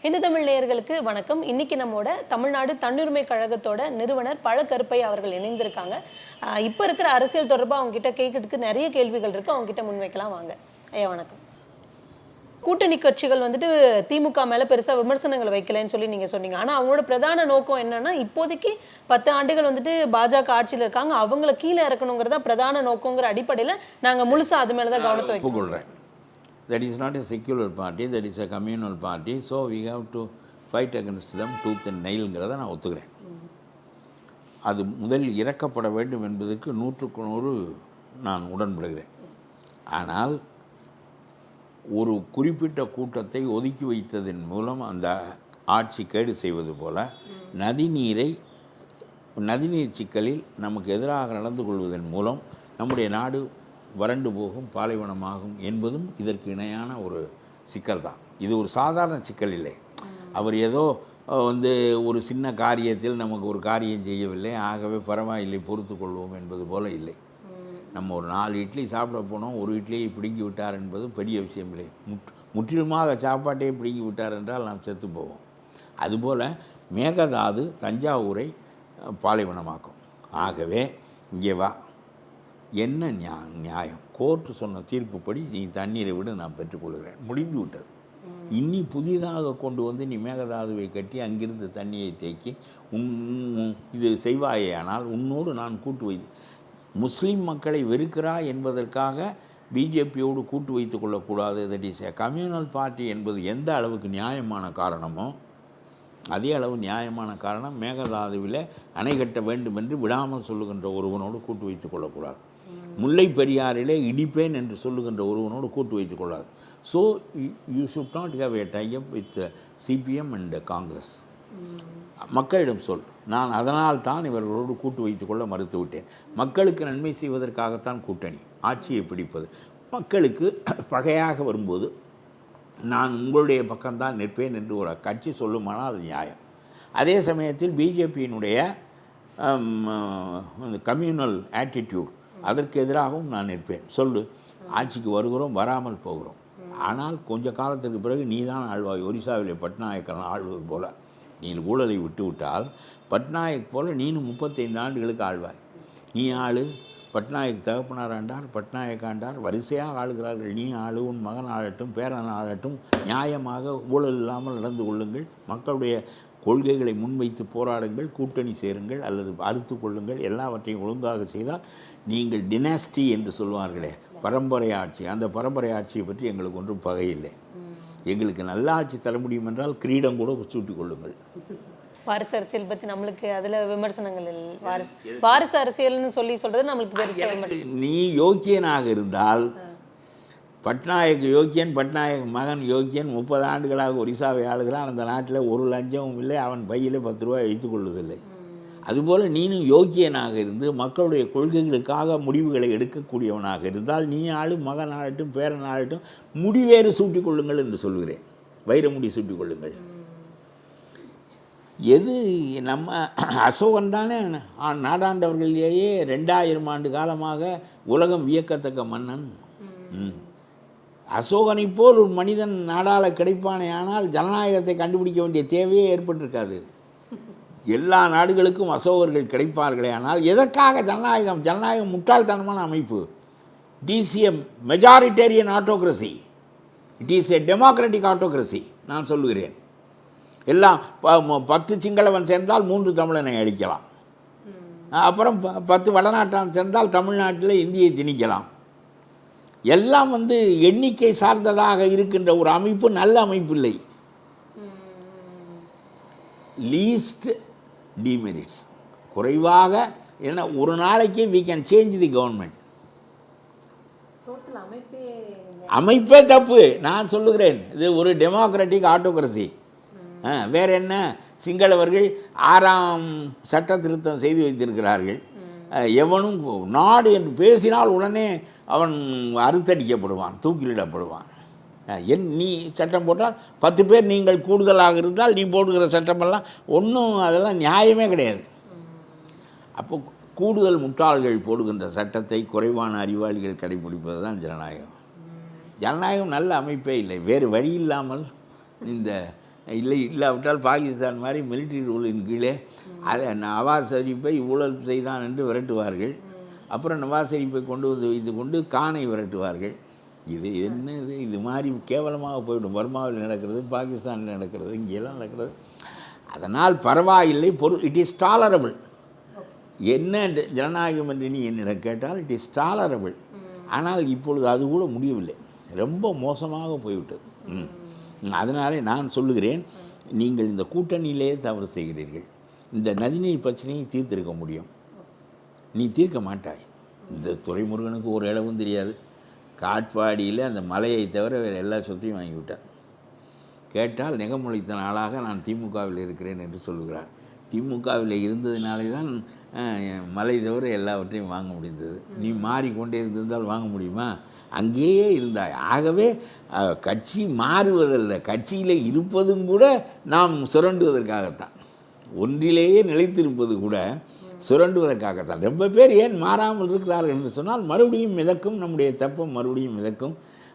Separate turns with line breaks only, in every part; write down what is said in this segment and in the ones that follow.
இந்து தமிழ் நேயர்களுக்கு வணக்கம். இன்னைக்கு நம்மோட தமிழ்நாடு தன்னுரிமை கழகத்தோட நிறுவனர் பழ கருப்பையா அவர்கள் இணைந்திருக்காங்க. இப்போ இருக்கிற அரசியல் தொடர்பாக அவங்க கிட்ட கேட்கறதுக்கு நிறைய கேள்விகள் இருக்கு. அவங்க கிட்ட முன்வைக்கலாம் வாங்க. ஐயா வணக்கம். கூட்டணி கட்சிகள் வந்துட்டு திமுக மேல பெருசா விமர்சனங்களை வைக்கலன்னு சொல்லி நீங்க சொன்னீங்க. ஆனா அவங்களோட பிரதான நோக்கம் என்னன்னா இப்போதைக்கு 10 ஆண்டுகள் வந்துட்டு பாஜக ஆட்சியில் இருக்காங்க. அவங்கள கீழே இறக்கணுங்கிறதா பிரதான நோக்கங்கிற அடிப்படையில் நாங்க முழுசா அது மேல தான் கவனத்தை வைக்கிறோம்.
That is not a secular party, that is a communal party. So we have to fight against them tooth and nailங்கிறத நான் ஒத்துக்கிறேன். அது முதலில் இறக்கப்பட வேண்டும் என்பதற்கு 100க்கு 100 நான் உடன்படுகிறேன். ஆனால் ஒரு குறிப்பிட்ட கூட்டத்தை ஒதுக்கி வைத்ததன் மூலம் அந்த ஆட்சி கேடு செய்வது போல நதிநீர் சிக்கலில் நமக்கு எதிராக நடந்து கொள்வதன் மூலம் நம்முடைய நாடு வறண்டு போகும், பாலைவனமாகும் என்பதும் இதற்கு இணையான ஒரு சிக்கல் தான். இது ஒரு சாதாரண சிக்கல் இல்லை. அவர் ஏதோ ஒரு சின்ன காரியத்தில் நமக்கு ஒரு காரியம் செய்யவில்லை, ஆகவே பரவாயில்லை பொறுத்து கொள்வோம் என்பது போல இல்லை. நம்ம ஒரு 4 இட்லி சாப்பிட போனோம், ஒரு இட்லியை பிடுங்கி விட்டார் என்பது பெரிய விஷயம் இல்லை. முற்றிலுமாக சாப்பாட்டையே பிடுங்கி விட்டார் என்றால் நாம் செத்து போவோம். அதுபோல் மேகதாது தஞ்சாவூரை பாலைவனமாக்கும். ஆகவே இங்கே வா, என்ன நியாயம்? கோர்ட்டு சொன்ன தீர்ப்புப்படி நீ தண்ணீரை விட நான் பெற்றுக்கொள்கிறேன், முடிந்து விட்டது. இனி புதிதாக கொண்டு வந்து நீ மேகதாதுவை கட்டி அங்கிருந்து தண்ணியை தேக்கி இது செய்வாயேயானால் உன்னோடு நான் கூட்டு வைத்து முஸ்லீம் மக்களை வெறுக்கிறாய் என்பதற்காக பிஜேபியோடு கூட்டு வைத்து கொள்ளக்கூடாது. That is a communal party என்பது எந்த அளவுக்கு நியாயமான காரணமோ அதே அளவு நியாயமான காரணம் மேகதாதுவில் அணை கட்ட வேண்டும் என்று விடாமல் சொல்லுகின்ற ஒருவனோடு கூட்டு வைத்து கொள்ளக்கூடாது. முல்லை பெரியாரிலே இடிப்பேன் என்று சொல்லுகின்ற ஒருவனோடு கூட்டு வைத்துக் கொள்ளாது. So you should not have A type with CPM and Congress. மக்களிடம் சொல், நான் அதனால் தான் இவர்களோடு கூட்டு வைத்துக் கொள்ள மறுத்துவிட்டேன். மக்களுக்கு நன்மை செய்வதற்காகத்தான் கூட்டணி, ஆட்சியை பிடிப்பது. மக்களுக்கு பகையாக வரும்போது நான் உங்களுடைய பக்கம்தான் நிற்பேன் என்று ஒரு கட்சி சொல்லுமானால் அது நியாயம். அதே சமயத்தில் பிஜேபியினுடைய கம்யூனல் ஆட்டிடியூட் அதற்கு எதிராகவும் நான் நிற்பேன். சொல்லு, ஆட்சிக்கு வருகிறோம், வராமல் போகிறோம். ஆனால் கொஞ்ச காலத்திற்கு பிறகு நீ தான் ஆழ்வாய். ஒரிசாவிலே பட்நாயக்கன் ஆழ்வது போல நீ ஊழலை விட்டுவிட்டால் பட்நாயக் போல நீனும் 35 ஆண்டுகளுக்கு ஆழ்வாய். நீ ஆளு, பட்நாயக் தகப்பனார் ஆண்டார், பட்நாயக் ஆண்டார், வரிசையாக ஆளுகிறார்கள். நீ ஆளு, உன் மகன் ஆளட்டும், பேரன் ஆளட்டும், நியாயமாக ஊழல் இல்லாமல் நடந்து கொள்ளுங்கள், மக்களுடைய கொள்கைகளை முன்வைத்து போராடுங்கள், கூட்டணி சேருங்கள் அல்லது அறுத்து கொள்ளுங்கள். எல்லாவற்றையும் ஒழுங்காக செய்தால் நீங்கள் டினாஸ்டி என்று சொல்வார்களே, பரம்பரை ஆட்சி, அந்த பரம்பரை ஆட்சியை பற்றி எங்களுக்கு ஒன்றும் பகையில்லை. எங்களுக்கு நல்ல ஆட்சி தர முடியும் என்றால் கிரீடம் கூட சூட்டிக் கொள்ளுங்கள்.
வாரிசு அரசியல் பற்றி நம்மளுக்கு அதில் விமர்சனங்கள் வாரிசு அரசியல்னு சொல்கிறது நம்மளுக்கு பெருசாக.
நீ யோக்கியனாக இருந்தால் பட்நாயக் யோக்கியன், பட்நாயக் மகன் யோக்கியன் 30 ஆண்டுகளாக ஒரிசாவை ஆளுகிறான். அந்த நாட்டில் ஒரு லஞ்சமும் இல்லை, அவன் பையில் 10 ரூபாய் வைத்துக் கொள்வதில்லை. அதுபோல் நீனும் யோக்கியனாக இருந்து மக்களுடைய கொள்கைகளுக்காக முடிவுகளை எடுக்கக்கூடியவனாக இருந்தால் நீ ஆளு, மகன் ஆளட்டும், பேரன் ஆளட்டும், முடிவேறு சூட்டிக் கொள்ளுங்கள் என்று சொல்கிறேன். வைரமுடி சூட்டிக் கொள்ளுங்கள். எது நம்ம அசோகன் தானே நாடாண்டவர்களிலேயே 2000 ஆண்டு காலமாக உலகம் வியக்கத்தக்க மன்னன். அசோகனை போல் ஒரு மனிதன் நாடாள கிடைப்பானே, ஆனால் ஜனநாயகத்தை கண்டுபிடிக்க வேண்டிய தேவையே ஏற்பட்டிருக்காது. எல்லா நாடுகளுக்கும் அசோகர்கள் கிடைப்பார்களே, ஆனால் எதற்காக ஜனநாயகம்? ஜனநாயகம் முட்டாள்தனமான அமைப்பு. It is a majoritarian autocracy, it is a democratic autocracy. நான் சொல்லுகிறேன், எல்லாம் 10 சிங்களவன் சேர்ந்தால் 3 தமிழனை அழிக்கலாம். அப்புறம் 10 வடநாட்டான் சேர்ந்தால் தமிழ்நாட்டில் இந்தியை திணிக்கலாம். எல்லாம் எண்ணிக்கை சார்ந்ததாக இருக்கின்ற ஒரு அமைப்பு நல்ல அமைப்பு இல்லை. லீஸ்ட் டிமெரிட்ஸ், குறைவாக என்ன, ஒரு நாளைக்கு we can change the government. அமைப்பே தப்பு. நான் சொல்லுகிறேன், இது ஒரு டெமோக்ராட்டிக் ஆட்டோக்ரஸி. வேறு என்ன, சிங்களவர்கள் 6ஆம் சட்ட திருத்தம் செய்து வைத்திருக்கிறார்கள். எவனும் நாடு என்று பேசினால் உடனே அவன் அறுத்தடிக்கப்படுவான், தூக்கிலிடப்படுவான். நீ சட்டம் போட்டால் 10 பேர் நீங்கள் கூடுதலாக இருந்தால் நீ போடுகிற சட்டமெல்லாம் ஒன்றும் அதெல்லாம் நியாயமே கிடையாது. அப்போ கூடுதல் முட்டாள்கள் போடுகின்ற சட்டத்தை குறைவான அறிவாளிகள் கடைபிடிப்பது தான் ஜனநாயகம். ஜனநாயகம் நல்ல அமைப்பே இல்லை. வேறு வழி இல்லாமல் இந்த இல்லாவிட்டால் பாகிஸ்தான் மாதிரி மிலிட்ரி ரூலின் கீழே அதை நவாஸ் ஷெரீஃபை ஊழல் செய்தான் என்று விரட்டுவார்கள். அப்புறம் நவாஸ் ஷெரீஃபை கொண்டு வந்து வைத்து கொண்டு கானை விரட்டுவார்கள். இது என்னது? இது மாதிரி கேவலமாக போய்விடும். பர்மாவில் நடக்கிறது, பாகிஸ்தானில் நடக்கிறது, இங்கெல்லாம் நடக்கிறது. அதனால் பரவாயில்லை, இட் இஸ் டாலரபிள். என்ன ஜனநாயகம் என்று நீ என்னிடம் கேட்டால் இட் இஸ் டாலரபிள். ஆனால் இப்பொழுது அது கூட முடியவில்லை, ரொம்ப மோசமாக போய்விட்டது. அதனாலே நான் சொல்லுகிறேன், நீங்கள் இந்த கூட்டணியிலே தவறு செய்கிறீர்கள். இந்த நதிநீர் பிரச்சனையை தீர்த்திருக்க முடியும், நீ தீர்க்க மாட்டாய். இந்த துரைமுருகனுக்கு ஒரு இடமும் தெரியாது. காட்பாடியில் அந்த மலையை தவிர வேறு எல்லா சொத்தையும் வாங்கிவிட்டார். கேட்டால் நெகமுளைத்த நாளாக நான் திமுகவில் இருக்கிறேன் என்று சொல்லுகிறார். திமுகவில் இருந்ததினாலே தான் மலை தவிர எல்லாவற்றையும் வாங்க முடிந்தது. நீ மாறிக்கொண்டே இருந்திருந்தால் வாங்க முடியுமா? அங்கேயே இருந்தாய். ஆகவே கட்சி மாறுவதல்ல, கட்சியில் இருப்பதும் கூட நாம் சுரண்டுவதற்காகத்தான். ஒன்றிலேயே நிலைத்திருப்பது கூட சுரண்டுவதற்காகத்தான். ரொம்ப பேர் ஏன் மாறாமல் இருக்கிறார்கள் என்று சொன்னால், மறுபடியும் மிதக்கும், நம்முடைய தெப்பம் மறுபடியும் மிதக்கும்,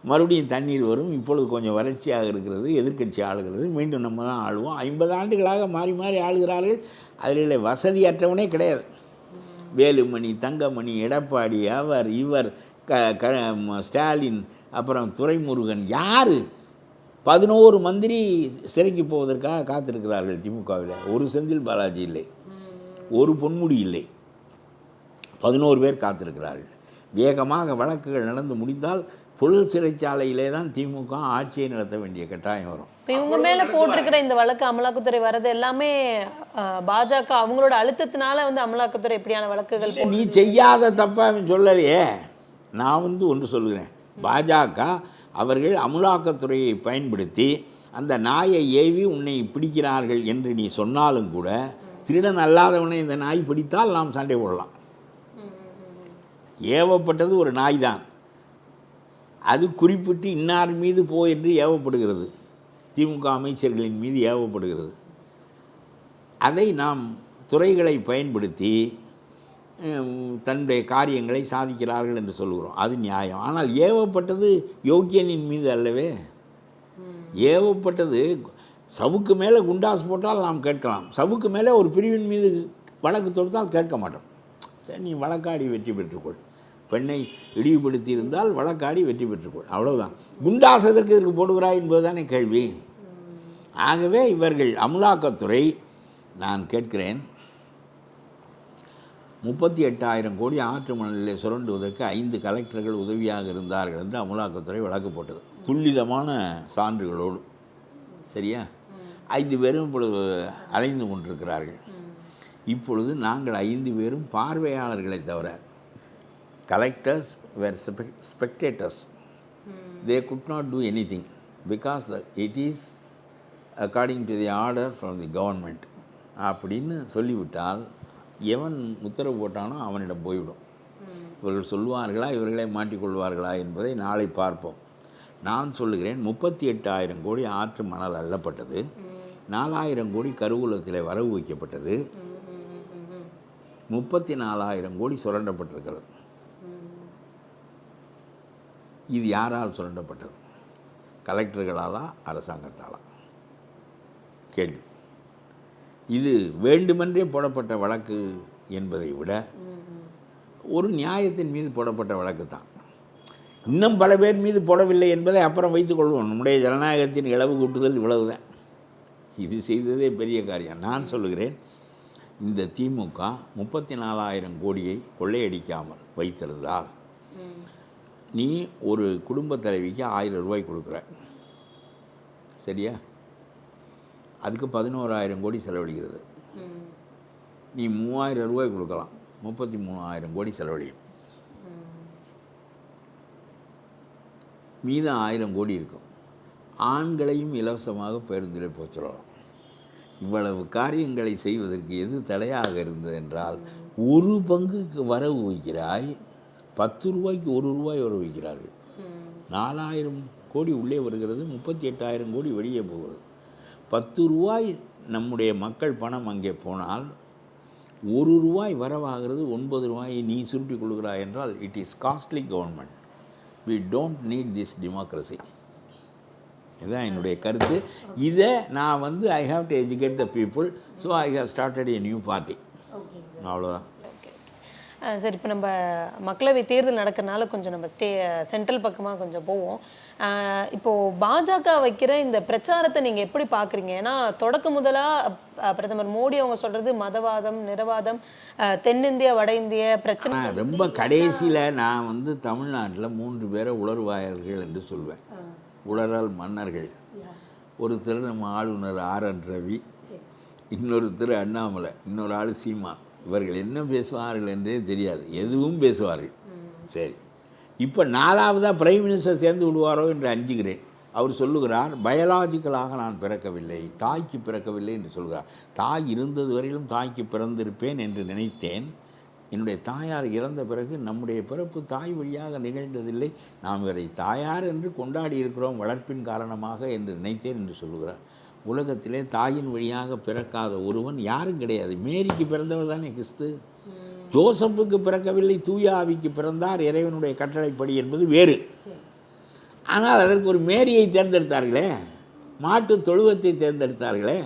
மறுபடியும் தண்ணீர் வரும். இப்பொழுது கொஞ்சம் வறட்சியாக இருக்கிறது, எதிர்க்கட்சி ஆளுகிறது, மீண்டும் நம்ம தான் ஆளுவோம். 50 ஆண்டுகளாக மாறி மாறி ஆளுகிறார்கள். அதில் வசதியற்றவனே கிடையாது. வேலுமணி, தங்கமணி, எடப்பாடி, அவர் இவர், ஸ்டாலின், அப்புறம் துரைமுருகன், யார் 11 மந்திரி சிறைக்கு போவதற்காக காத்திருக்கிறார்கள் திமுகவில். ஒரு செந்தில் பாலாஜி இல்லை, ஒரு பொன்முடி இல்லை, 11 பேர் காத்திருக்கிறார்கள். வேகமாக வழக்குகள் நடந்து முடிந்தால் புழல் சிறைச்சாலையிலே தான் திமுக ஆட்சியை நடத்த வேண்டிய கட்டாயம் வரும்.
இப்போ இவங்க மேலே போட்டிருக்கிற இந்த வழக்கு, அமலாக்கத்துறை வர்றது எல்லாமே பாஜக அவங்களோட அழுத்தத்தினால அமலாக்கத்துறை எப்படியான வழக்குகள்?
நீ செய்யாத தப்பா அவன் சொல்லலையே. நான் ஒன்று சொல்லுகிறேன், பாஜக அவர்கள் அமலாக்கத்துறையை பயன்படுத்தி அந்த நாயை ஏவி உன்னை பிடிக்கிறார்கள் என்று நீ சொன்னாலும் கூட, திருடன் அல்லாதவனை இந்த நாய் பிடித்தால் நாம் சண்டை போடலாம். ஏவப்பட்டது ஒரு நாய் தான், அது குறிப்பிட்டு இன்னார் மீது போ என்று ஏவப்படுகிறது, திமுக அமைச்சர்களின் மீது ஏவப்படுகிறது. அதை நாம் துறைகளை பயன்படுத்தி தன்னுடைய காரியங்களை சாதிக்கிறார்கள் என்று சொல்கிறோம். அது நியாயம். ஆனால் ஏவப்பட்டது யோக்கியனின் மீது அல்லவே. ஏவப்பட்டது சவுக்கு மேலே குண்டாஸ் போட்டால் நாம் கேட்கலாம், சவுக்கு மேலே ஒரு பிரிவின் மீது வழக்கு தொடுத்தால் கேட்க மாட்டோம். சரி, நீ வழக்காடி வெற்றி பெற்றுக்கொள். பெண்ணை இழிவுபடுத்தி இருந்தால் வழக்காடி வெற்றி பெற்றுக்கொள், அவ்வளவுதான். குண்டாஸ் எதற்கு இதற்கு போடுகிறாய் என்பதுதானே கேள்வி. ஆகவே இவர்கள் அமலாக்கத்துறை, நான் கேட்கிறேன், 38,000 கோடி ஆற்று மணலில் சுரண்டுவதற்கு 5 கலெக்டர்கள் உதவியாக இருந்தார்கள் என்று அமலாக்கத்துறை வழக்கு போட்டது, துல்லிதமான சான்றுகளோடு. சரியா? 5 பேரும் இப்பொழுது அலைந்து கொண்டிருக்கிறார்கள். இப்பொழுது நாங்கள் 5 பேரும் பார்வையாளர்களை தவிர, collectors were spectators. They could not do anything because it is according to the order from the government. அப்படின்னு சொல்லிவிட்டால் எவன் உத்தரவு போட்டானோ அவனிடம் போய்விடும். இவர்கள் சொல்வார்களா, இவர்களே மாட்டிக்கொள்வார்களா என்பதை நாளை பார்ப்போம். நான் சொல்லுகிறேன், 38,000 கோடி ஆற்று மணல் அள்ளப்பட்டது, 4,000 கோடி கருவூலத்தில் வரவு வைக்கப்பட்டது, 34,000 கோடி சுரண்டப்பட்டிருக்கிறது. இது யாரால் சுரண்டப்பட்டது? கலெக்டர்களாலா, அரசாங்கத்தாலா? கேள்வி. இது வேண்டுமென்றே போடப்பட்ட வழக்கு என்பதை விட ஒரு நியாயத்தின் மீது போடப்பட்ட வழக்கு தான். இன்னும் பல பேர் மீது போடவில்லை என்பதை அப்புறம் வைத்துக்கொள்வோம். நம்முடைய ஜனநாயகத்தின் இளவு கூட்டுதல் இவ்வளவுதான். இது செய்ததே பெரிய காரியம். நான் சொல்லுகிறேன், இந்த திமுக 34,000 கோடியை கொள்ளையடிக்காமல் வைத்திருந்தால், நீ ஒரு குடும்ப தலைவிக்கு 1,000 ரூபாய் கொடுக்குற, சரியா? அதுக்கு 11,000 கோடி செலவழிக்கிறது. நீ 3,000 ரூபாய் கொடுக்கலாம், 33,000 கோடி செலவழியும். மீதம் 1,000 கோடி இருக்கும். ஆண்களையும் இலவசமாக பேருந்தில் போச்சுடலாம். இவ்வளவு காரியங்களை செய்வதற்கு எது தடையாக இருந்தது என்றால், ஒரு பங்குக்கு வரவு வைக்கிறாய், 10 ரூபாய்க்கு 1 ரூபாய் வர வைக்கிறார்கள். 4,000 கோடி உள்ளே வருகிறது, 38,000 கோடி வெளியே போகிறது. 10 ரூபாய் நம்முடைய மக்கள் பணம் அங்கே போனால் 1 ரூபாய் வரவாகிறது, 9 ரூபாயை நீ சுருட்டி கொள்கிறாய் என்றால் it is costly government. We don't need this democracy. இதுதான் என்னுடைய கருத்து. இதை நான் வந்து I have to educate the people, so I have started a new party. அவ்வளோதான்.
சார், இப்போ நம்ம மக்களவை தேர்தல் நடக்கிறனால கொஞ்சம் நம்ம சென்ட்ரல் பக்கமாக கொஞ்சம் போவோம். இப்போது பாஜக வைக்கிற இந்த பிரச்சாரத்தை நீங்கள் எப்படி பார்க்குறீங்க? ஏன்னா தொடக்க முதலாக பிரதமர் மோடி அவங்க சொல்கிறது மதவாதம், நிறவாதம், தென்னிந்தியா வட இந்திய பிரச்சனை.
ரொம்ப கடைசியில் நான் வந்து தமிழ்நாட்டில் 3 பேரை உளறுவாயர்கள் என்று சொல்வேன். உளறல் மன்னர்கள். ஒருத்தர் நம்ம ஆளுநர் ஆர்.என். ரவி, இன்னொருத்தர் அண்ணாமலை, இன்னொரு ஆள் சீமான். இவர்கள் என்ன பேசுவார்கள் என்றே தெரியாது, எதுவும் பேசுவார்கள். சரி, இப்போ 4வதாக பிரைம் மினிஸ்டர் சேர்ந்து விடுவாரோ என்று அஞ்சுகிறேன். அவர் சொல்லுகிறார், பயாலாஜிக்கலாக நான் பிறக்கவில்லை, தாய்க்கு பிறக்கவில்லை என்று சொல்கிறார். தாய் இருந்தது வரையிலும் தாய்க்கு பிறந்திருப்பேன் என்று நினைத்தேன். என்னுடைய தாயார் இறந்த பிறகு நம்முடைய பிறப்பு தாய் வழியாக நிகழ்ந்ததில்லை, நாம் இவரை தாயார் என்று கொண்டாடி இருக்கிறோம் வளர்ப்பின் காரணமாக என்று நினைத்தேன் என்று சொல்லுகிறார். உலகத்திலே தாயின் வழியாக பிறக்காத ஒருவன் யாரும் கிடையாது. மேரிக்கு பிறந்தவர் தானே கிறிஸ்து. ஜோசப்புக்கு பிறக்கவில்லை, தூய ஆவிக்கு பிறந்தார் இறைவனுடைய கட்டளைப்படி என்பது வேறு. ஆனால் அதற்கு ஒரு மேரியை தேர்ந்தெடுத்தார்களே, மாட்டு தொழுவத்தை தேர்ந்தெடுத்தார்களே.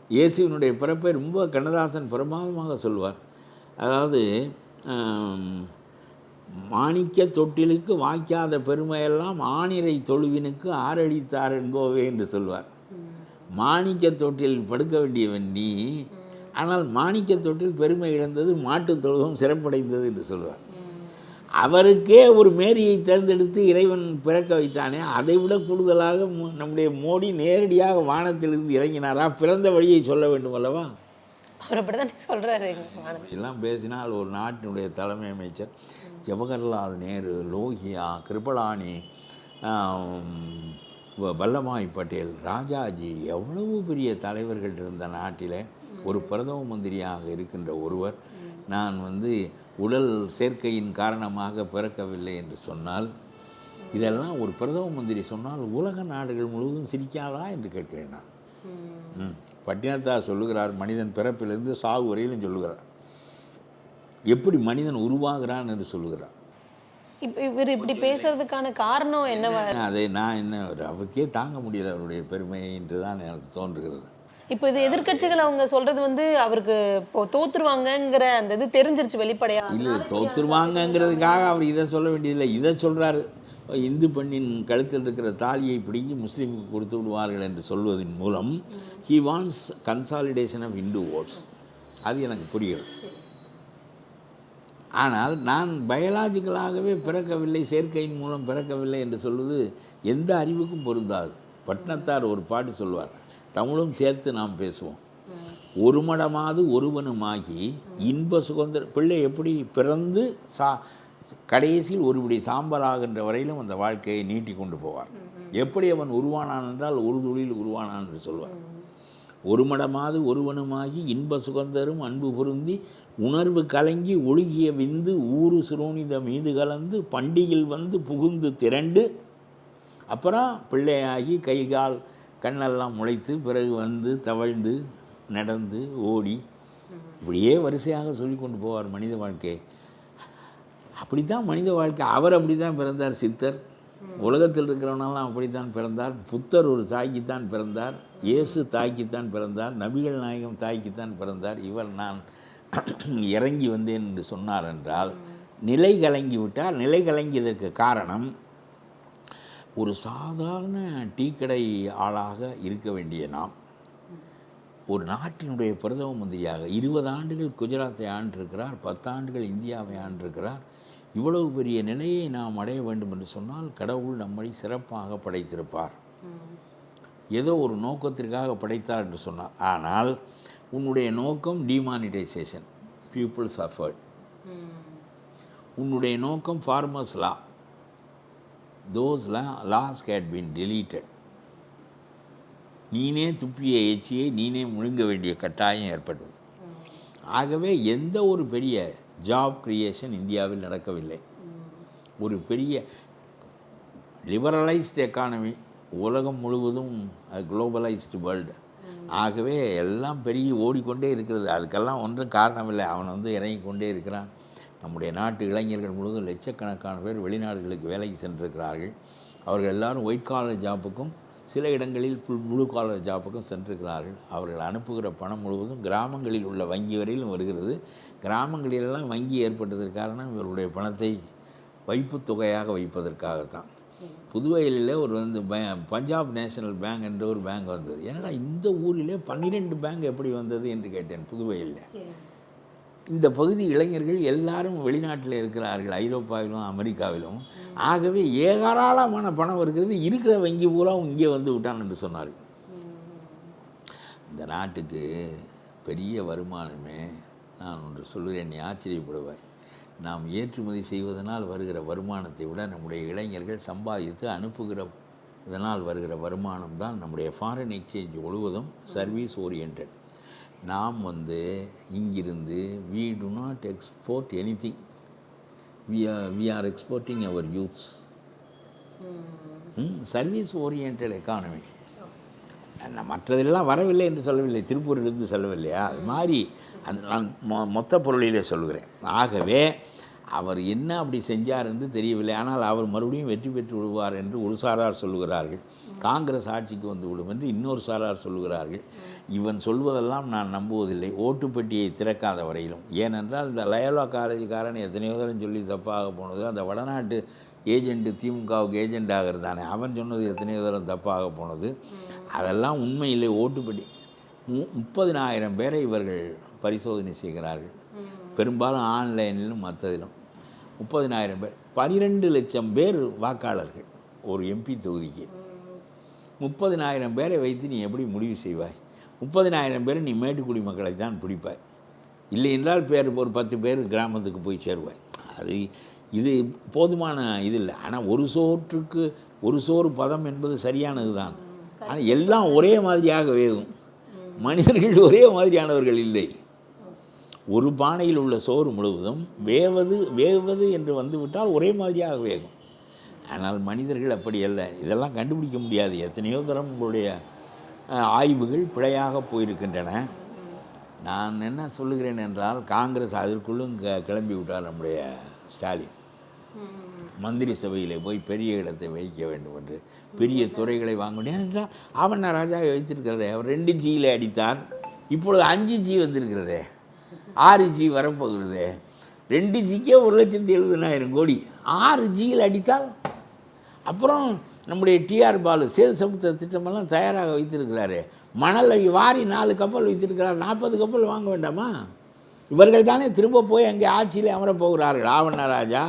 இயேசுவினுடைய பிறப்பை ரொம்ப கண்ணதாசன் பிரமாதமாக சொல்வார். அதாவது மாணிக்க தொட்டிலுக்கு வாய்க்காத பெருமையெல்லாம் ஆணிரை தொழுவினுக்கு ஆரடித்தார் என்கோவே என்று சொல்வார். மாணிக்க தொட்டில் படுக்க வேண்டியவன் நீ, ஆனால் மாணிக்க தொட்டில் பெருமை இழந்தது, மாட்டு தொழுவம் சிறப்படைந்தது என்று சொல்வார். அவருக்கே ஒரு மேரியை தேர்ந்தெடுத்து இறைவன் பிறக்க வைத்தானே, அதை விட கூடுதலாக நம்முடைய மோடி நேரடியாக வானத்திலிருந்து இறங்கினாரா? பிறந்த வழியை சொல்ல வேண்டும் அல்லவா?
அவர் அப்படி தான் சொல்கிறாரு.
எல்லாம் பேசினால் ஒரு நாட்டினுடைய தலைமை அமைச்சர் ஜவஹர்லால் நேரு, லோகியா, கிருபலானி, வல்லபாய் பட்டேல், ராஜாஜி, எவ்வளவு பெரிய தலைவர்கள் இருந்த நாட்டில் ஒரு பிரதம மந்திரியாக இருக்கின்ற ஒருவர் நான் வந்து உடல் சேர்க்கையின் காரணமாக பிறக்கவில்லை என்று சொன்னால், இதெல்லாம் ஒரு பிரதம மந்திரி சொன்னால் உலக நாடுகள் முழுவதும் சிரிக்காதா என்று கேட்கிறேன் நான். பட்டினத்தார் சொல்லுகிறார், மனிதன் பிறப்பிலிருந்து சாவு வரையிலும் சொல்லுகிறார். எப்படி மனிதன் உருவாகிறான் என்று சொல்லுகிறார்.
இப்போ இவர் இப்படி பேசுறதுக்கான காரணம் என்னவா?
அதை நான் என்ன அவருக்கே தாங்க முடியல அவருடைய பெருமையை என்று தான் எனக்கு தோன்றுகிறது.
இப்போ இது எதிர்க்கட்சிகள் அவங்க சொல்றது வந்து அவருக்கு இப்போ தோத்துருவாங்கங்கிற அந்த இது தெரிஞ்சிருச்சு வெளிப்படையா.
இல்லை, தோத்துருவாங்கங்கிறதுக்காக அவர் இதை சொல்ல வேண்டியதில்லை. இதை சொல்கிறாரு, இந்து பெண்ணின் கழுத்தில் இருக்கிற தாலியை பிடுங்கி முஸ்லீமுக்கு கொடுத்து விடுவார்கள் என்று சொல்வதன் மூலம் he wants consolidation of Hindu votes. அது எனக்கு புரிகிறது. ஆனால் நான் பயாலாஜிக்கலாகவே பிறக்கவில்லை, சேர்க்கையின் மூலம் பிறக்கவில்லை என்று சொல்வது எந்த அறிவுக்கும் பொருந்தாது. பட்டினத்தார் ஒரு பாட்டு சொல்வார், தமிழும் சேர்த்து நாம் பேசுவோம். ஒரு மடமாவது ஒருவனுமாகி இன்ப சுதந்திர பிள்ளை எப்படி பிறந்து கடைசியில் ஒருபடி சாம்பலாகின்ற வரையிலும் அந்த வாழ்க்கையை நீட்டி கொண்டு போவார். எப்படி அவன் உருவானான் என்றால் ஒரு துளியில் உருவானான் என்று சொல்வார். ஒரு மடமாவது ஒருவனுமாகி இன்ப சுகந்தரும் அன்பு பொருந்தி உணர்வு கலங்கி ஒழுகிய விந்து ஊறு சுரோனித மீது கலந்து பண்டிகையில் வந்து புகுந்து திரண்டு, அப்புறம் பிள்ளையாகி கைகால் கண்ணெல்லாம் முளைத்து பிறகு வந்து தவழ்ந்து நடந்து ஓடி இப்படியே வரிசையாக சொல்லி கொண்டு போவார் மனித வாழ்க்கை. அப்படித்தான் மனித வாழ்க்கை. அவர் அப்படி தான் பிறந்தார். சித்தர் உலகத்தில் இருக்கிறவனாலும் அப்படித்தான் பிறந்தார். புத்தர் ஒரு தாய்க்குத்தான் பிறந்தார். இயேசு தாய்க்குத்தான் பிறந்தார். நபிகள் நாயகம் தாய்க்குத்தான் பிறந்தார். இவர் நான் இறங்கி வந்தேன் என்று சொன்னார் என்றால் நிலை கலங்கி விட்டார். நிலை கலங்கியதற்கு காரணம் ஒரு சாதாரண டீக்கடை ஆளாக இருக்க வேண்டிய நாம் ஒரு நாட்டினுடைய பிரதம மந்திரியாக 20 ஆண்டுகள் குஜராத்தை ஆண்டிருக்கிறார், 10 ஆண்டுகள் இந்தியாவை ஆண்டிருக்கிறார். இவ்வளவு பெரிய நிலையை நாம் அடைய வேண்டும் என்று சொன்னால் கடவுள் நம்மை சிறப்பாக படைத்திருப்பார். ஏதோ ஒரு நோக்கத்திற்காக படைத்தார் என்று சொன்னார். ஆனால் உன்னுடைய நோக்கம் டிமானிட்டைசேஷன், பீப்புள் சஃபர்ட். உன்னுடைய நோக்கம் farmers law, those laws had been deleted. நீனே துப்பிய எச்சியை நீனே முழுங்க வேண்டிய கட்டாயம் ஏற்பட்டது. ஆகவே எந்த ஒரு பெரிய ஜாப் கிரியேஷன் இந்தியாவில் நடக்கவில்லை. ஒரு பெரிய லிபரலைஸ்டு எக்கானமி, உலகம் முழுவதும் குளோபலைஸ்டு வேர்ல்டு. ஆகவே எல்லாம் பெரிய ஓடிக்கொண்டே இருக்கிறது. அதுக்கெல்லாம் ஒன்றும் காரணமில்லை, அவன் இறங்கி கொண்டே இருக்கிறான். நம்முடைய நாட்டு இளைஞர்கள் முழுவதும் லட்சக்கணக்கான பேர் வெளிநாடுகளுக்கு வேலைக்கு சென்றிருக்கிறார்கள். அவர்கள் எல்லாரும் ஒயிட் காலர் ஜாப்புக்கும் சில இடங்களில் ப்ளூ காலர் ஜாப்புக்கும் சென்றிருக்கிறார்கள். அவர்கள் அனுப்புகிற பணம் முழுவதும் கிராமங்களில் உள்ள வங்கி வரையிலும் வருகிறது. கிராமங்களிலெல்லாம் வங்கி ஏற்பட்டதற்கு காரணம் இவர்களுடைய பணத்தை வைப்பு தொகையாக வைப்பதற்காகத்தான். புதுவையிலே ஒரு பஞ்சாப் நேஷனல் பேங்க் என்ற ஒரு பேங்க் வந்தது. ஏன்னா இந்த ஊரிலே 12 பேங்க் எப்படி வந்தது என்று கேட்டேன். புதுவையில் இந்த பகுதி இளைஞர்கள் எல்லாரும் வெளிநாட்டில் இருக்கிறார்கள், ஐரோப்பாவிலும் அமெரிக்காவிலும். ஆகவே ஏராளமான பணம் இருக்கிறது, இருக்கிற வங்கி பூரா இங்கே வந்து விட்டான் என்று சொன்னார்கள். இந்த நாட்டுக்கு பெரிய வருமானமே, நான் ஒன்று சொல்கிறேன், நீ ஆச்சரியப்படுவாய். நாம் ஏற்றுமதி செய்வதனால் வருகிற வருமானத்தை விட நம்முடைய இளைஞர்கள் சம்பாதித்து அனுப்புகிற இதனால் வருகிற வருமானம் தான் நம்முடைய ஃபாரின் எக்ஸ்சேஞ்ச் முழுவதும் சர்வீஸ் ஓரியன்ட். நாம் இங்கிருந்து we do not export anything, we are exporting our youths. Service oriented economy. மற்றதெல்லாம் வரவில்லை என்று சொல்லவில்லை, திருப்பூரிலிருந்து சொல்லவில்லையா, அது மாதிரி நான் மொத்த பொருளிலே சொல்கிறேன். ஆகவே அவர் என்ன அப்படி செஞ்சார் என்று தெரியவில்லை. ஆனால் அவர் மறுபடியும் வெற்றி பெற்று விடுவார் என்று ஒரு சாரார் சொல்லுகிறார்கள். காங்கிரஸ் ஆட்சிக்கு வந்து விடும் என்று இன்னொரு சாரார் சொல்லுகிறார்கள். இவன் சொல்வதெல்லாம் நான் நம்புவதில்லை, ஓட்டுப்பெட்டியை திறக்காத வரையிலும். ஏனென்றால் இந்த லயோலா காலேஜுக்காரன் எத்தனையோ தரம் சொல்லி தப்பாக போனது, அந்த வடநாட்டு ஏஜென்ட்டு திமுகவுக்கு ஏஜென்ட் ஆகிறது தானே, அவன் சொன்னது எத்தனையோ தரம் தப்பாக போனது. அதெல்லாம் உண்மையிலே ஓட்டுப்படி 30,000 பேரை இவர்கள் பரிசோதனை செய்கிறார்கள். பெரும்பாலும் ஆன்லைனிலும் மற்றதிலும் 30,000 பேர், 12 லட்சம் பேர் வாக்காளர்கள் ஒரு எம்பி தொகுதிக்கு. 30,000 பேரை வைத்து நீ எப்படி முடிவு செய்வாய்? 30,000 பேர் நீ மேட்டுக்குடி மக்களை தான் பிடிப்பாய், இல்லை என்றால் ஒரு 10 பேர் கிராமத்துக்கு போய் சேருவாய். இது போதுமான இது இல்லை. ஆனால் ஒரு சோறு பதம் என்பது சரியானது தான். ஆனால் எல்லாம் ஒரே மாதிரியாக வேகும். மனிதர்கள் ஒரே மாதிரியானவர்கள் இல்லை. ஒரு பானையில் உள்ள சோறு முழுவதும் வேவது என்று வந்துவிட்டால் ஒரே மாதிரியாக வேகும். ஆனால் மனிதர்கள் அப்படி அல்ல. இதெல்லாம் கண்டுபிடிக்க முடியாது. எத்தனையோ தரம் உங்களுடைய ஆய்வுகள் பிழையாக போயிருக்கின்றன. நான் என்ன சொல்லுகிறேன் என்றால், காங்கிரஸ் அதற்குள்ளும் கிளம்பி விட்டார் நம்முடைய ஸ்டாலின். மந்திரி சபையிலே போய் பெரிய இடத்தை வைக்க வேண்டும் என்று, பெரிய துறைகளை வாங்க முடியாது என்றால் ஆவண்ணா ராஜாவை வைத்திருக்கிறதே. அவர் 2Gயில் அடித்தார், இப்பொழுது 5G வந்திருக்கிறதே, 6G வரப்போகிறதே. 2Gக்கே 1,70,000 கோடி, 6Gயில் அடித்தால். அப்புறம் நம்முடைய டிஆர் பாலு சேது சமுத்திர திட்டமெல்லாம் தயாராக வைத்திருக்கிறாரு. மணலை வாரி 4 கப்பல் வைத்திருக்கிறார். 40 கப்பல் வாங்க வேண்டாமா? இவர்கள் தானே திரும்ப போய் அங்கே ஆட்சியில் அமரப்போகிறார்கள். ஆவண்ணா ராஜா,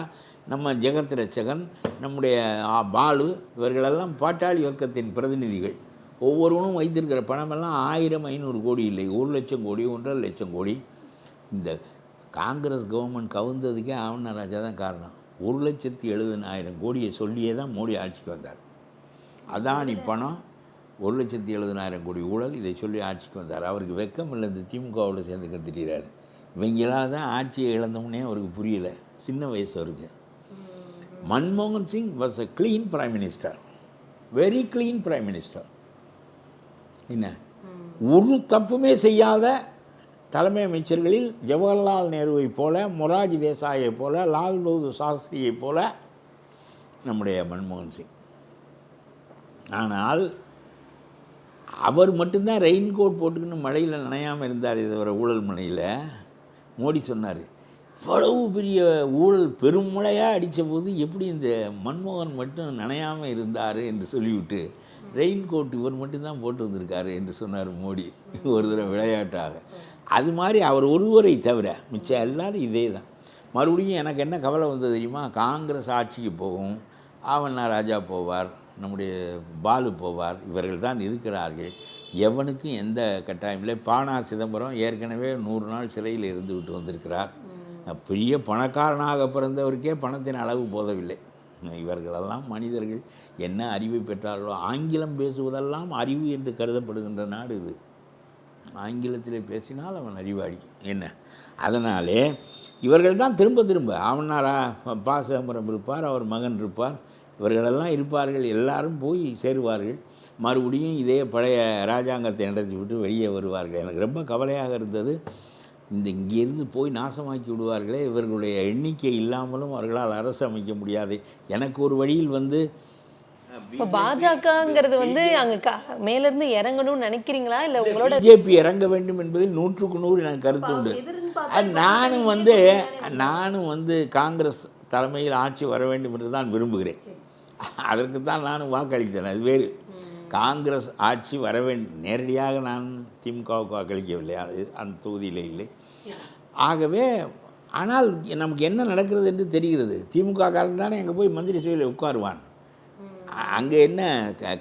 நம்ம ஜெகத் ரட்சகன், நம்முடைய பாலு, இவர்களெல்லாம் பாட்டாளி வர்க்கத்தின் பிரதிநிதிகள். ஒவ்வொருவனும் வைத்திருக்கிற பணமெல்லாம் 1000-500 கோடி இல்லை, 1 லட்சம் கோடி, 1.5 லட்சம் கோடி. இந்த காங்கிரஸ் கவர்மெண்ட் கவுந்ததுக்கே ஆவண்ணா ராஜா தான் காரணம். 1,70,000 கோடியை சொல்லியே தான் மோடி ஆட்சிக்கு வந்தார். அதானி பணம், 1,70,000 கோடி ஊழல், இதை சொல்லி ஆட்சிக்கு வந்தார். அவருக்கு வெக்கம் இல்லை, இந்த திமுகவோடு சேர்ந்து கத்திட்டார். இவங்களால் தான் ஆட்சியை இழந்தோம்னே அவருக்கு புரியலை, சின்ன வயசு அவருக்கு. மன்மோகன் Singh was a clean prime minister, very clean prime minister. என்ன, ஒரு தப்புமே செய்யாத தலைமை அமைச்சர்களில் ஜவஹர்லால் நேருவை போல, மொராஜி தேசாயை போல, லால் பகதூர் சாஸ்திரியை போல நம்முடைய மன்மோகன் சிங். ஆனால் அவர் மட்டும்தான் ரெயின் கோட் போட்டுக்கின்னு மழையில் நனையாமல் இருந்தார். இது ஒரு ஊழல் மழையில். மோடி சொன்னார், இவ்வளவு பெரிய ஊழல் பெருமழையாக அடித்த போது எப்படி இந்த மன்மோகன் மட்டும் நனையாமல் இருந்தார் என்று சொல்லிவிட்டு, ரெயின் கோட் இவர் மட்டும்தான் போட்டு வந்திருக்காரு என்று சொன்னார் மோடி ஒரு தடவை விளையாட்டாக. அது மாதிரி அவர் ஒருவரை தவிர மிச்சம் எல்லோரும் இதே தான். மறுபடியும் எனக்கு என்ன கவலை வந்தது தெரியுமா? காங்கிரஸ் ஆட்சிக்கு போகும், ஆவண்ணா ராஜா போவார், நம்முடைய பாலு போவார், இவர்கள் தான் இருக்கிறார்கள். எவனுக்கும் எந்த கட்டாயம் இல்லை. பானா சிதம்பரம் ஏற்கனவே 100 நாள் சிறையில் இருந்து விட்டு வந்திருக்கிறார். பெரிய பணக்காரனாக பிறந்தவருக்கே பணத்தின் அளவு போதவில்லை. இவர்களெல்லாம் மனிதர்கள் என்ன அறிவை பெற்றார்களோ, ஆங்கிலம் பேசுவதெல்லாம் அறிவு என்று கருதப்படுகின்ற நாடு இது. ஆங்கிலத்திலே பேசினால் அவன் அறிவாளி என்ன. அதனாலே இவர்கள் தான் திரும்ப ஆவண்ணாரா பா சிதம்பரம் இருப்பார், அவர் மகன் இருப்பார், இவர்களெல்லாம் இருப்பார்கள். எல்லாரும் போய் சேருவார்கள். மறுபடியும் இதே பழைய ராஜாங்கத்தை நடத்தி விட்டு வெளியே வருவார்கள். எனக்கு ரொம்ப கவலையாக இருந்தது, இங்கேருந்து போய் நாசமாக்கி விடுவார்களே, இவர்களுடைய எண்ணிக்கை இல்லாமலும் அவர்களால் அரசு அமைக்க முடியாது. எனக்கு ஒரு வழியில்
இப்போ பாஜகங்கிறது வந்து அங்க மேல இருந்து இறங்கணும்னு நினைக்கிறீங்களா இல்ல உங்களோட
பிஜேபி இறங்க வேண்டும் என்பதில் 100% எனக்கு கருத்து உண்டு. நானும் வந்து காங்கிரஸ் தலைமையில் ஆட்சி வர வேண்டும் என்று தான் விரும்புகிறேன். அதற்கு தான் நானும் வாக்களித்தேன். அது வேறு. காங்கிரஸ் ஆட்சி வர வேண்டும். நேரடியாக நான் திமுகவுக்கு வாக்களிக்கவில்லை, அது அந்த தொகுதியில் இல்லை. ஆகவே ஆனால் நமக்கு என்ன நடக்கிறது என்று தெரிகிறது. திமுக காரன் தானே அங்கே போய் மந்திரி சபையில் உட்காருவான். அங்கே என்ன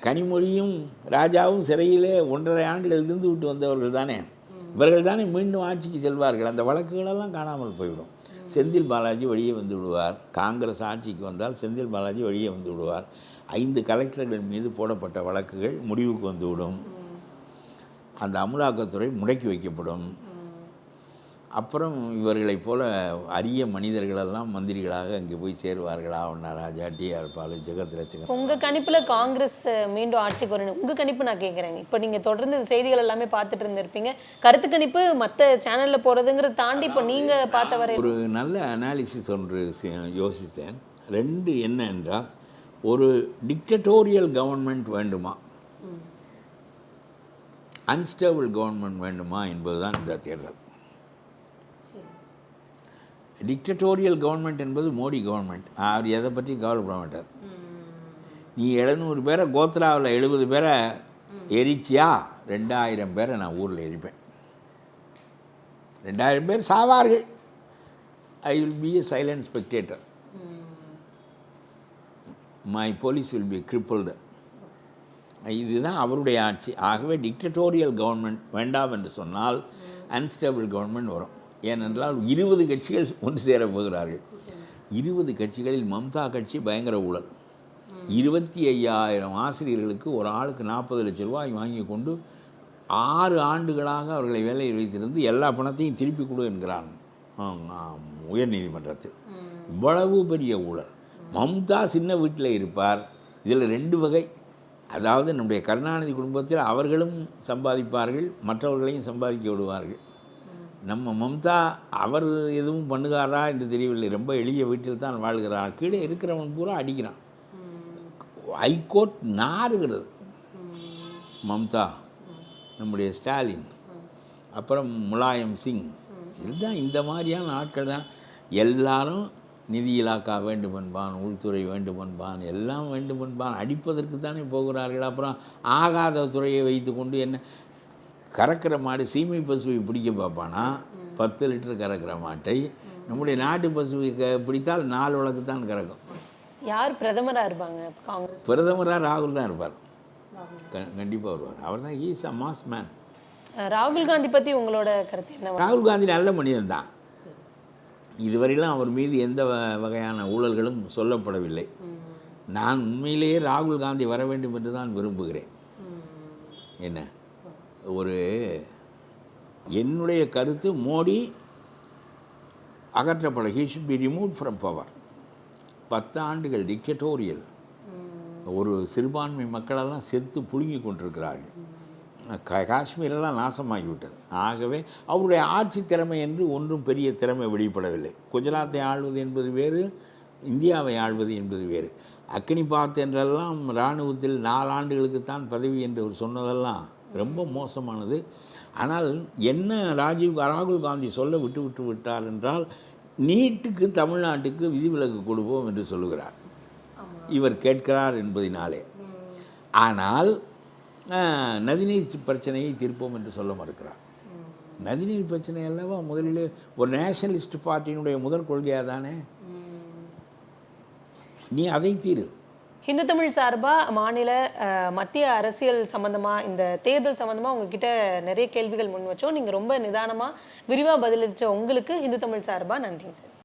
கனிமொழியும் ராஜாவும் சிறையிலே 1.5 ஆண்டுகள் இருந்து விட்டு வந்தவர்கள் தானே. இவர்கள் தானே மீண்டும் ஆட்சிக்கு செல்வார்கள். அந்த வழக்குகளெல்லாம் காணாமல் போய்விடும். செந்தில் பாலாஜி வெளியே வந்து விடுவார். காங்கிரஸ் ஆட்சிக்கு வந்தால் செந்தில் பாலாஜி வெளியே வந்து விடுவார். 5 கலெக்டர்கள் மீது போடப்பட்ட வழக்குகள் முடிவுக்கு வந்துவிடும். அந்த அமலாக்கத்துறை முடக்கி வைக்கப்படும். அப்புறம் இவர்களைப் போல அரிய மனிதர்களெல்லாம் மந்திரிகளாக அங்கே போய் சேருவார்கள். ஆவண்ணா ராஜா, டிஆர் பாலு, ஜெகத் ரட்சகன்.
உங்கள் கணிப்பில் காங்கிரஸ் மீண்டும் ஆட்சிக்கு வரணும். உங்கள் கணிப்பு நான் கேட்குறேங்க. இப்போ நீங்கள் தொடர்ந்து செய்திகள் எல்லாமே பார்த்துட்டு இருந்திருப்பீங்க. கருத்து கணிப்பு மற்ற சேனலில் போகிறதுங்கிறத தாண்டி இப்போ நீங்கள் பார்த்த வரை
ஒரு நல்ல அனாலிசிஸ் ஒன்று யோசித்தேன். 2 என்ன என்றால், ஒரு டிக்டட்டோரியல் கவர்மெண்ட் வேண்டுமா, அன்ஸ்டேபிள் கவர்மெண்ட் வேண்டுமா என்பதுதான் இந்த தேர்தல். டிக்டட்டோரியல் கவர்மெண்ட் என்பது மோடி கவர்மெண்ட். அவர் எதை பற்றி கவலைப்பட மாட்டார். நீ 700 பேரை கோத்ராவில் 70 பேரை எரிச்சியா, 2000 பேரை நான் ஊரில் எரிப்பேன். 2000 பேர் சாவார்கள். I will be a silent spectator. My police will be crippled. இதுதான் அவருடைய ஆட்சி. ஆகவே டிக்டட்டோரியல் கவர்மெண்ட் வேண்டாம் என்று சொன்னால் அன்ஸ்டேபிள் கவர்மெண்ட் வரும். ஏனென்றால் 20 கட்சிகள் ஒன்று சேர போகிறார்கள். 20 கட்சிகளில் மம்தா கட்சி பயங்கர ஊழல். 25,000 ஆசிரியர்களுக்கு ஒரு ஆளுக்கு 40 லட்சம் ரூபாய் வாங்கி கொண்டு 6 ஆண்டுகளாக அவர்களை வேலையில் வைத்திருந்து எல்லா பணத்தையும் திருப்பி கொடு என்கிறான் உயர்நீதிமன்றத்தில். இவ்வளவு பெரிய ஊழல். மம்தா சின்ன வீட்டில் இருப்பார். இதில் 2 வகை. அதாவது நம்முடைய கருணாநிதி குடும்பத்தில் அவர்களும் சம்பாதிப்பார்கள், மற்றவர்களையும் சம்பாதிக்க விடுவார்கள். நம்ம மம்தா அவர் எதுவும் பண்ணுகிறாரா என்று தெரியவில்லை. ரொம்ப எளிய வீட்டில் தான் வாழ்கிறார். கீழே இருக்கிறவன் பூரா அடிக்கிறான். ஹைகோர்ட் நாறுகிறது. மம்தா, நம்முடைய ஸ்டாலின், அப்புறம் முலாயம் சிங், இதுதான் இந்த மாதிரியான ஆட்கள் தான். எல்லாரும் நிதி இலாக்கா வேண்டும் என்பான், உள்துறை வேண்டும் என்பான், எல்லாம் வேண்டும் என்பான். அடிப்பதற்கு தானே போகிறார்கள். அப்புறம் ஆகாத துறையை வைத்து கொண்டு என்ன கறக்கிற மாடு, சீமை பசுவை பிடிக்க பார்ப்பானா 10 லிட்டர் கறக்கிற மாட்டை நம்முடைய நாட்டு பசுவை பிடித்தால் 4 விளக்கு தான் கறக்கும்.
யார் பிரதமராக இருப்பாங்க காங்கிரஸ்?
பிரதமராக ராகுல் தான் இருப்பார். கண்டிப்பாக வருவார். அவர் தான் ஈஸ் அ மாஸ் மேன்.
ராகுல் காந்தி பற்றி உங்களோட கருத்து என்ன?
ராகுல் காந்தி நல்ல மனிதன் தான். இதுவரையிலும் அவர் மீது எந்த வகையான ஊழல்களும் சொல்லப்படவில்லை. நான் உண்மையிலேயே ராகுல் காந்தி வர வேண்டும் என்று தான் விரும்புகிறேன். என்ன ஒரு என்னுடைய கருத்து, மோடி அகற்றப்பட, he should be remove from power. 10 ஆண்டுகள் டிக்டட்டோரியல். ஒரு சிறுபான்மை மக்களெல்லாம் செத்து புழுங்கி கொண்டிருக்கிறார்கள். காஷ்மீரெல்லாம் நாசமாகிவிட்டது. ஆகவே அவருடைய ஆட்சி திறமை என்று ஒன்றும் பெரிய திறமை வெளிப்படவில்லை. குஜராத்தை ஆள்வது என்பது வேறு, இந்தியாவை ஆள்வது என்பது வேறு. அக்னிபாத் என்றெல்லாம் இராணுவத்தில் 4 ஆண்டுகளுக்குத்தான் பதவி என்று அவர் சொன்னதெல்லாம் ரொம்ப மோசமானது. ஆனால் என்ன ராகுல் காந்தி சொல்ல விட்டு விட்டார் என்றால், நீட்டுக்கு தமிழ்நாட்டுக்கு விதிவிலக்கு கொடுப்போம் என்று சொல்லுகிறார். இவர் கேட்கிறார் என்பதினாலே. ஆனால் நதிநீர் பிரச்சனையை தீர்ப்போம் என்று சொல்ல மறுக்கிறார். நதிநீர் பிரச்சனை அல்லவா முதலில் ஒரு நேஷனலிஸ்ட் பார்ட்டியினுடைய முதல் கொள்கையாக தானே. நீ அதை தீரு.
ஹிந்து தமிழ் சார்பாக மாநில மத்திய அரசியல் சம்மந்தமாக, இந்த தேர்தல் சம்மந்தமாக உங்ககிட்ட நிறைய கேள்விகள் முன் வச்சோம். நீங்கள் ரொம்ப நிதானமாக விரிவாக பதிலளித்த உங்களுக்கு ஹிந்து தமிழ் சார்பாக நன்றிங்க சார்.